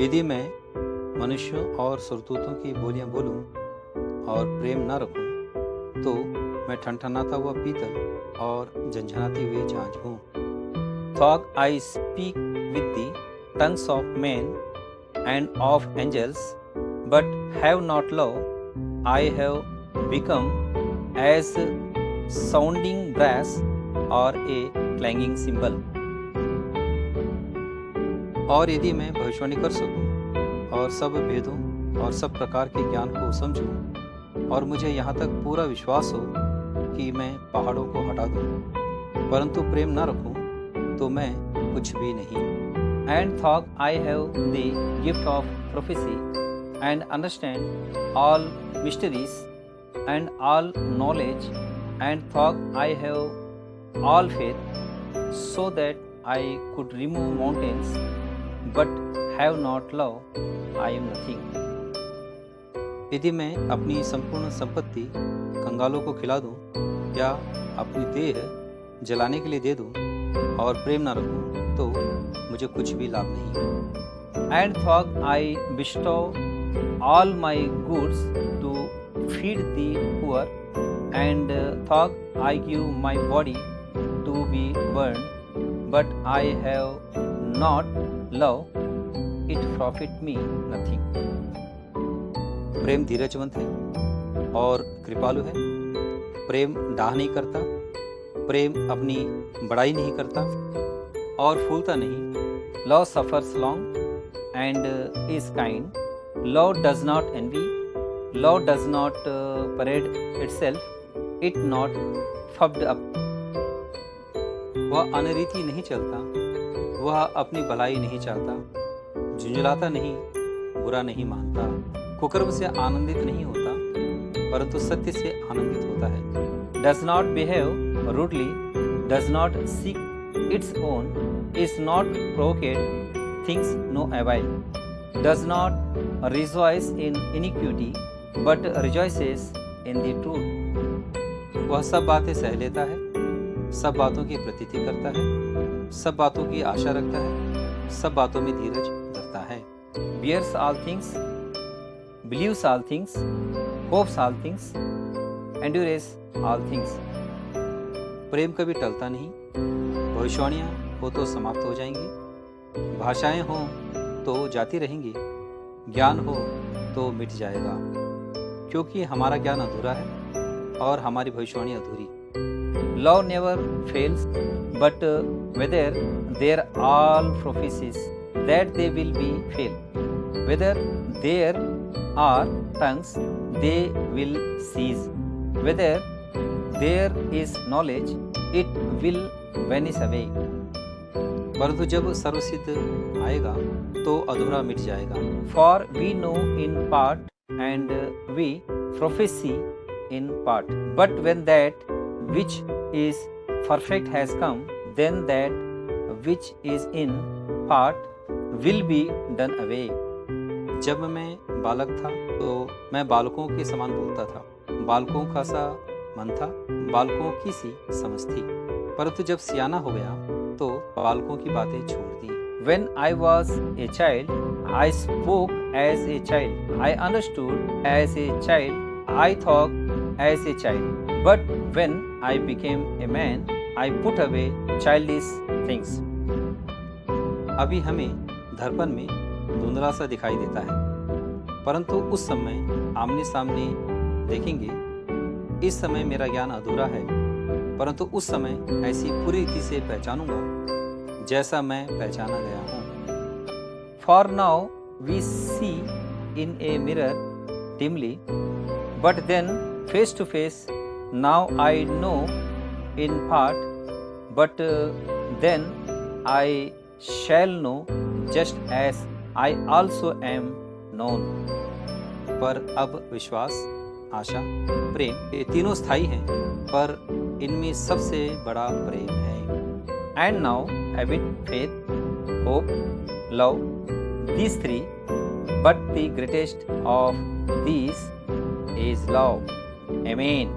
यदि मैं मनुष्यों और सरदूतों की बोलियां बोलूं और प्रेम न रखूं, तो मैं ठनठनाता हुआ पीतल और झंझनाती हुई झांझ हूँ। Thought I speak with the tongues of men and of angels, but have not love, I have become as sounding brass or a clanging cymbal. और यदि मैं भविष्यवाणी कर सकूं और सब भेदों और सब प्रकार के ज्ञान को समझूं और मुझे यहाँ तक पूरा विश्वास हो कि मैं पहाड़ों को हटा दूं, परंतु प्रेम न रखूं तो मैं कुछ भी नहीं। And thought I have the gift of prophecy and understand all mysteries and all knowledge, and thought I have all faith so that I could remove mountains, but have not love, I am nothing. यदि मैं अपनी संपूर्ण संपत्ति कंगालों को खिला दूं या अपनी देह जलाने के लिए दे दूं और प्रेम न रखूं, तो मुझे कुछ भी लाभ नहीं। And thought I bestow all my goods to feed the poor, and thought I give my body to be burned, but I have not love, it profit me nothing. प्रेम धीरजवंत है और कृपालु है। प्रेम डाह नहीं करता, प्रेम अपनी बड़ाई नहीं करता और फूलता नहीं। Love suffers long and is kind. Love does not envy. Love does not parade itself. It not puffed up. वह अनरीति नहीं चलता, वह अपनी भलाई नहीं चाहता, झुंझलाता नहीं, बुरा नहीं मानता, कुकर्म से आनंदित नहीं होता, परंतु सत्य से आनंदित होता है। Does not behave rudely, does not seek its own, is not provoked, thinks no avail, does not rejoice in iniquity, but rejoices in the truth. वह सब बातें सह लेता है, सब बातों की प्रतीति करता है, सब बातों की आशा रखता है, सब बातों में धीरज धरता है। Bears all things, believes all things, hopes all things, endures all things. प्रेम कभी टलता नहीं। भविष्यवाणियाँ हो तो समाप्त हो जाएंगी, भाषाएं हो तो जाती रहेंगी, ज्ञान हो तो मिट जाएगा, क्योंकि हमारा ज्ञान अधूरा है और हमारी भविष्यवाणी अधूरी। Love never fails, but whether there all prophecies that they will be fail, whether there are tongues they will cease, whether there is knowledge it will vanish away. परंतु जब सर्वसिद्ध आएगा तो अधूरा मिट जाएगा। For we know in part and we prophesy in part, but when that which is perfect has come, then that which is in part will be done away. जब मैं बालक था तो मैं बालकों के समान बोलता था, बालकों का सा मन था, बालकों की सी समझ थी, परंतु जब सियाना हो गया तो बालकों की बातें छोड़ दी। When I was a child, I spoke as a child, I understood as a child, I thought as a child, but when I became a man, I put away childish things. अभी हमें दर्पण में धुंधला सा दिखाई देता है, परंतु उस समय आमने सामने देखेंगे। इस समय मेरा ज्ञान अधूरा है, परंतु उस समय ऐसी पूरी रीति से पहचानूंगा जैसा मैं पहचाना गया हूँ। For now we see in a mirror dimly, but then face to face. Now I know in part, but then I shall know just as I also am known. पर अब विश्वास, आशा, प्रेम ये तीनों स्थायी हैं, पर इनमें सबसे बड़ा प्रेम है। And now habit, faith, hope, love, these three, but the greatest of these is love. Amen.